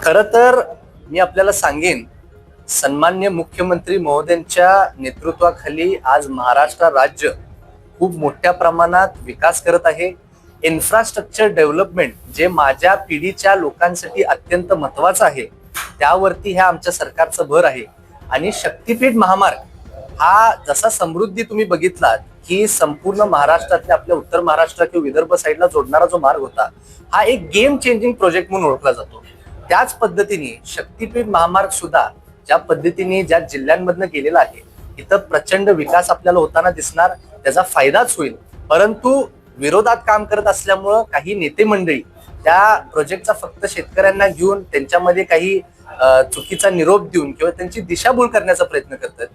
खरं तर मी आपल्याला सांगेन, सन्मान्य मुख्यमंत्री महोदयांच्या नेतृत्वाखाली आज महाराष्ट्र राज्य खूप मोठ्या प्रमाणात विकास करत आहे. इन्फ्रास्ट्रक्चर डेव्हलपमेंट जे माझ्या पिढीच्या लोकांसाठी अत्यंत महत्वाचं आहे, त्यावरती ह्या आमच्या सरकारचं भर आहे. आणि शक्तीपीठ महामार्ग हा जसा समृद्धी तुम्ही बघितलात की संपूर्ण महाराष्ट्रातल्या आपल्या उत्तर महाराष्ट्र किंवा विदर्भ साईडला जोडणारा जो मार्ग होता, हा एक गेम चेंजिंग प्रोजेक्ट म्हणून ओळखला जातो. त्याच पद्धतीने शक्तीपीठ महामार्ग सुद्धा ज्या पद्धतीने ज्या जिल्ह्यांमधनं गेलेला आहे, इथं प्रचंड विकास आपल्याला होताना दिसणार, त्याचा फायदाच होईल. परंतु विरोधात काम करत असल्यामुळं काही नेते मंडळी त्या प्रोजेक्टचा फक्त शेतकऱ्यांना घेऊन त्यांच्यामध्ये काही चुकीचा निरोप देऊन किंवा त्यांची दिशाभूल करण्याचा प्रयत्न करतात.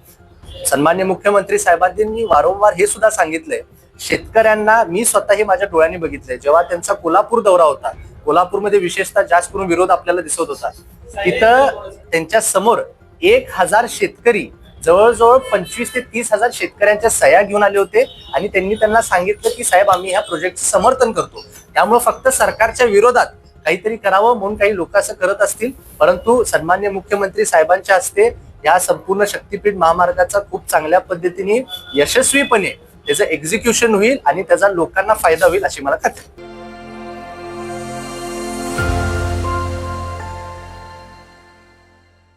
सन्मान्य मुख्यमंत्री साहेबांनी वारंवार हे सुद्धा सांगितलंय, शेतकऱ्यांना मी स्वतः हे माझ्या डोळ्यांनी बघितलंय. जेव्हा त्यांचा कोल्हापूर दौरा होता, कोल्हापूरमध्ये विशेषतः जास्त करून विरोध आपल्याला दिसत होता, तिथं त्यांच्या समोर 1000 शेतकरी जवळजवळ 25 ते 30,000 शेतकऱ्यांच्या सह्या घेऊन आले होते आणि त्यांनी त्यांना सांगितलं की साहेब, आम्ही ह्या प्रोजेक्टचं समर्थन करतो. त्यामुळे फक्त सरकारच्या विरोधात काहीतरी करावं म्हणून काही लोक असं करत असतील, परंतु सन्मान्य मुख्यमंत्री साहेबांच्या हस्ते या संपूर्ण शक्तीपीठ महामार्गाचा खूप चांगल्या पद्धतीने यशस्वीपणे त्याचं एक्झिक्युशन होईल आणि त्याचा लोकांना फायदा होईल अशी मला खात्री.